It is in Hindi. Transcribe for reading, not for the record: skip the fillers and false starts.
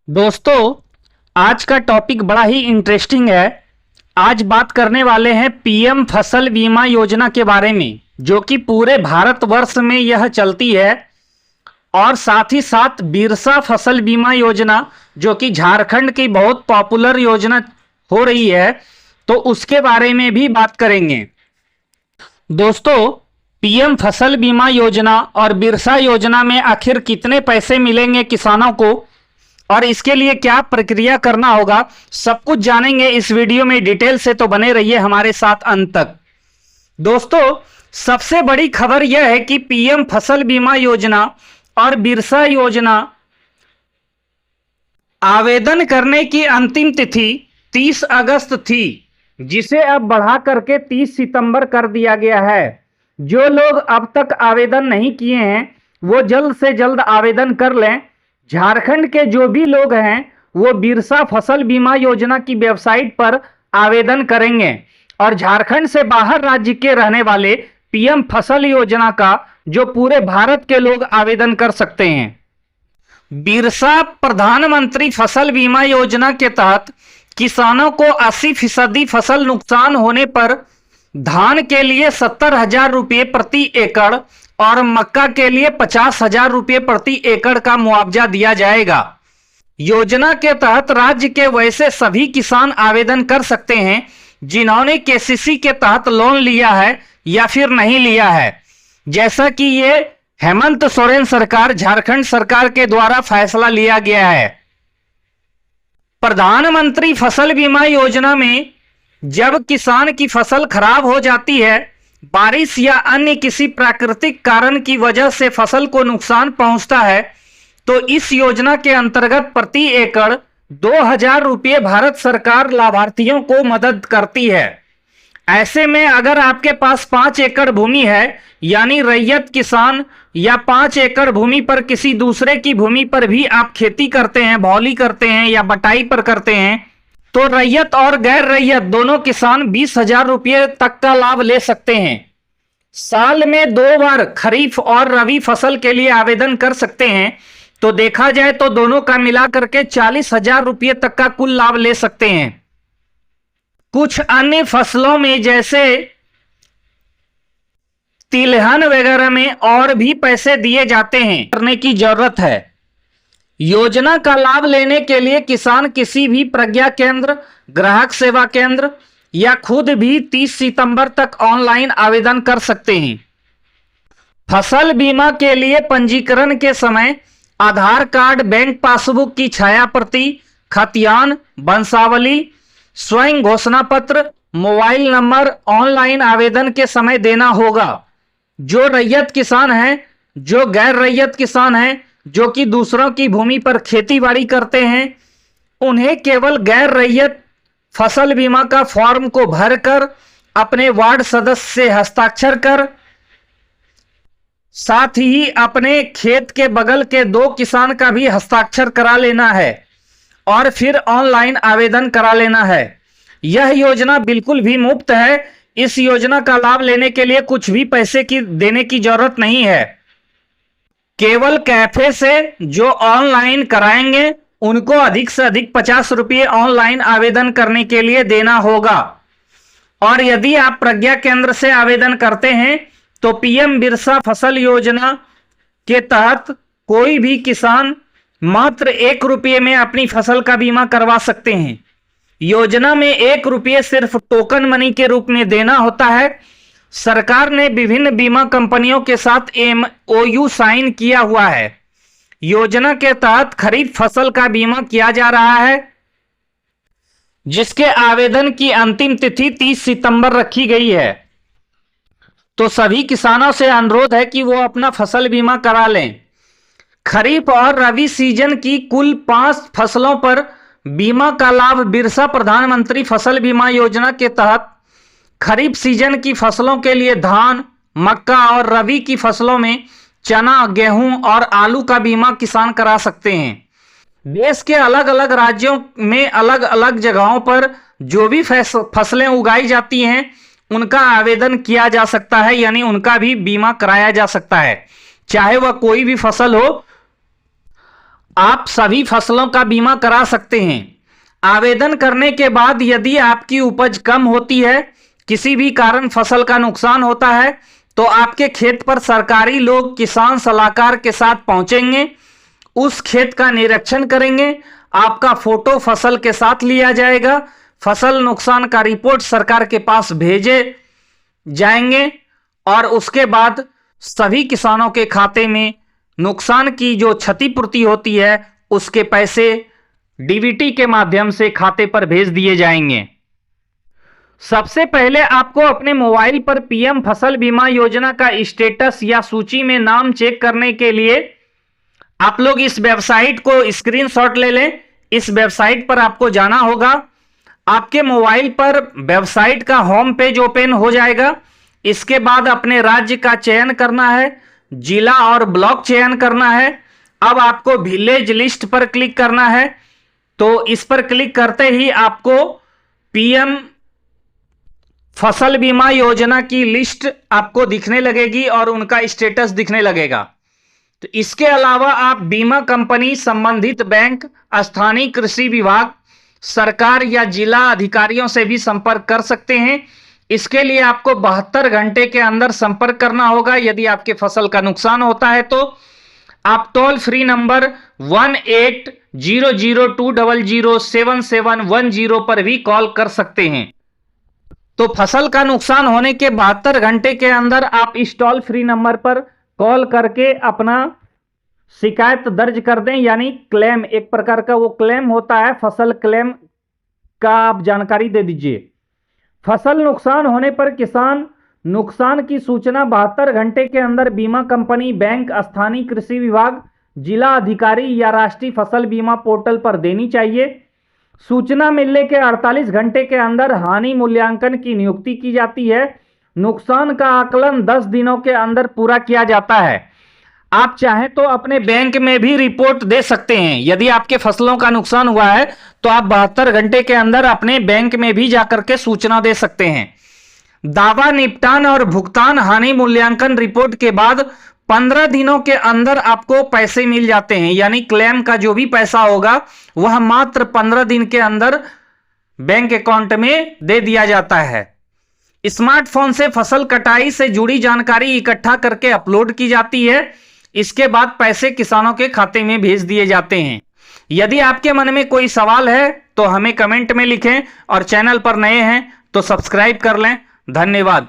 दोस्तों, आज का टॉपिक बड़ा ही इंटरेस्टिंग है। आज बात करने वाले हैं पीएम फसल बीमा योजना के बारे में, जो कि पूरे भारतवर्ष में यह चलती है। और साथ ही साथ बिरसा फसल बीमा योजना, जो कि झारखंड की बहुत पॉपुलर योजना हो रही है, तो उसके बारे में भी बात करेंगे। दोस्तों, पीएम फसल बीमा योजना और बिरसा योजना में आखिर कितने पैसे मिलेंगे किसानों को और इसके लिए क्या प्रक्रिया करना होगा, सब कुछ जानेंगे इस वीडियो में डिटेल से। तो बने रहिए हमारे साथ अंत तक। दोस्तों, सबसे बड़ी खबर यह है कि पीएम फसल बीमा योजना और बिरसा योजना आवेदन करने की अंतिम तिथि 30 अगस्त थी, जिसे अब बढ़ा करके 30 सितंबर कर दिया गया है। जो लोग अब तक आवेदन नहीं किए हैं वो जल्द से जल्द आवेदन कर लें। झारखंड के जो भी लोग हैं वो बिरसा फसल बीमा योजना की वेबसाइट पर आवेदन करेंगे, और झारखंड से बाहर राज्य के रहने वाले पीएम फसल योजना का जो पूरे भारत के लोग आवेदन कर सकते हैं। बिरसा प्रधानमंत्री फसल बीमा योजना के तहत किसानों को 80% फसल नुकसान होने पर धान के लिए 70,000 रुपये प्रति एकड़ और मक्का के लिए 50,000 रुपये प्रति एकड़ का मुआवजा दिया जाएगा। योजना के तहत राज्य के वैसे सभी किसान आवेदन कर सकते हैं जिन्होंने केसीसी के तहत लोन लिया है या फिर नहीं लिया है, जैसा कि ये हेमंत सोरेन सरकार झारखंड सरकार के द्वारा फैसला लिया गया है। प्रधानमंत्री फसल बीमा योजना में जब किसान की फसल खराब हो जाती है, बारिश या अन्य किसी प्राकृतिक कारण की वजह से फसल को नुकसान पहुंचता है, तो इस योजना के अंतर्गत प्रति एकड़ 2,000 रुपये भारत सरकार लाभार्थियों को मदद करती है। ऐसे में अगर आपके पास 5 एकड़ भूमि है, यानी रैयत किसान, या 5 एकड़ भूमि पर किसी दूसरे की भूमि पर भी आप खेती करते हैं, भौली करते हैं या बटाई पर करते हैं, तो रैयत और गैर रैयत दोनों किसान 20,000 रुपये तक का लाभ ले सकते हैं। साल में 2 बार खरीफ और रबी फसल के लिए आवेदन कर सकते हैं, तो देखा जाए तो दोनों का मिला करके 40,000 रुपये तक का कुल लाभ ले सकते हैं। कुछ अन्य फसलों में जैसे तिलहन वगैरह में और भी पैसे दिए जाते हैं, करने की जरूरत है। योजना का लाभ लेने के लिए किसान किसी भी प्रज्ञा केंद्र, ग्राहक सेवा केंद्र या खुद भी 30 सितंबर तक ऑनलाइन आवेदन कर सकते हैं। फसल बीमा के लिए पंजीकरण के समय आधार कार्ड, बैंक पासबुक की छाया प्रति, खतियान, वंशावली, स्वयं घोषणा पत्र, मोबाइल नंबर ऑनलाइन आवेदन के समय देना होगा। जो रैयत किसान हैं, जो गैर रैयत किसान हैं, जो कि दूसरों की भूमि पर खेती बाड़ी करते हैं, उन्हें केवल गैर रैयत फसल बीमा का फॉर्म को भरकर अपने वार्ड सदस्य से हस्ताक्षर कर, साथ ही अपने खेत के बगल के 2 किसान का भी हस्ताक्षर करा लेना है और फिर ऑनलाइन आवेदन करा लेना है। यह योजना बिल्कुल भी मुफ्त है। इस योजना का लाभ लेने के लिए कुछ भी पैसे की देने की जरूरत नहीं है। केवल कैफे से जो ऑनलाइन कराएंगे उनको अधिक से अधिक 50 रुपये ऑनलाइन आवेदन करने के लिए देना होगा। और यदि आप प्रज्ञा केंद्र से आवेदन करते हैं तो पीएम बिरसा फसल योजना के तहत कोई भी किसान मात्र 1 रुपये में अपनी फसल का बीमा करवा सकते हैं। योजना में 1 रुपये सिर्फ टोकन मनी के रूप में देना होता है। सरकार ने विभिन्न बीमा कंपनियों के साथ MOU साइन किया हुआ है। योजना के तहत खरीफ फसल का बीमा किया जा रहा है, जिसके आवेदन की अंतिम तिथि 30 सितंबर रखी गई है। तो सभी किसानों से अनुरोध है कि वो अपना फसल बीमा करा लें। खरीफ और रबी सीजन की कुल 5 फसलों पर बीमा का लाभ बिरसा प्रधानमंत्री फसल बीमा योजना के तहत खरीफ सीजन की फसलों के लिए धान, मक्का और रबी की फसलों में चना, गेहूं और आलू का बीमा किसान करा सकते हैं। देश के अलग अलग राज्यों में अलग अलग जगहों पर जो भी फसलें उगाई जाती हैं उनका आवेदन किया जा सकता है, यानी उनका भी बीमा कराया जा सकता है, चाहे वह कोई भी फसल हो। आप सभी फसलों का बीमा करा सकते हैं। आवेदन करने के बाद यदि आपकी उपज कम होती है, किसी भी कारण फसल का नुकसान होता है, तो आपके खेत पर सरकारी लोग किसान सलाहकार के साथ पहुंचेंगे, उस खेत का निरीक्षण करेंगे, आपका फोटो फसल के साथ लिया जाएगा, फसल नुकसान का रिपोर्ट सरकार के पास भेजे जाएंगे और उसके बाद सभी किसानों के खाते में नुकसान की जो क्षतिपूर्ति होती है उसके पैसे डीबीटी के माध्यम से खाते पर भेज दिए जाएंगे। सबसे पहले आपको अपने मोबाइल पर पीएम फसल बीमा योजना का स्टेटस या सूची में नाम चेक करने के लिए आप लोग इस वेबसाइट को स्क्रीनशॉट ले लें। इस वेबसाइट पर आपको जाना होगा। आपके मोबाइल पर वेबसाइट का होम पेज ओपन हो जाएगा। इसके बाद अपने राज्य का चयन करना है, जिला और ब्लॉक चयन करना है। अब आपको विलेज लिस्ट पर क्लिक करना है। तो इस पर क्लिक करते ही आपको पीएम फसल बीमा योजना की लिस्ट आपको दिखने लगेगी और उनका स्टेटस दिखने लगेगा। तो इसके अलावा आप बीमा कंपनी, संबंधित बैंक, स्थानीय कृषि विभाग, सरकार या जिला अधिकारियों से भी संपर्क कर सकते हैं। इसके लिए आपको 72 घंटे के अंदर संपर्क करना होगा। यदि आपके फसल का नुकसान होता है तो आप टोल फ्री नंबर 180020077710 पर भी कॉल कर सकते हैं। तो फसल का नुकसान होने के 72 घंटे के अंदर आप इस टोल फ्री नंबर पर कॉल करके अपना शिकायत दर्ज कर दें, यानी क्लेम, एक प्रकार का वो क्लेम होता है, फसल क्लेम का आप जानकारी दे दीजिए। फसल नुकसान होने पर किसान नुकसान की सूचना 72 घंटे के अंदर बीमा कंपनी, बैंक, स्थानीय कृषि विभाग, जिला अधिकारी या राष्ट्रीय फसल बीमा पोर्टल पर देनी चाहिए। सूचना मिलने के 48 घंटे के अंदर हानि मूल्यांकन की नियुक्ति की जाती है। नुकसान का आकलन 10 दिनों के अंदर पूरा किया जाता है। आप चाहें तो अपने बैंक में भी रिपोर्ट दे सकते हैं। यदि आपके फसलों का नुकसान हुआ है तो आप 72 घंटे के अंदर अपने बैंक में भी जाकर के सूचना दे सकते हैं। दावा निपटान और भुगतान हानि मूल्यांकन रिपोर्ट के बाद 15 दिनों के अंदर आपको पैसे मिल जाते हैं, यानी क्लेम का जो भी पैसा होगा वह मात्र 15 दिन के अंदर बैंक अकाउंट में दे दिया जाता है। स्मार्टफोन से फसल कटाई से जुड़ी जानकारी इकट्ठा करके अपलोड की जाती है। इसके बाद पैसे किसानों के खाते में भेज दिए जाते हैं। यदि आपके मन में कोई सवाल है तो हमें कमेंट में लिखें और चैनल पर नए हैं तो सब्सक्राइब कर लें। धन्यवाद।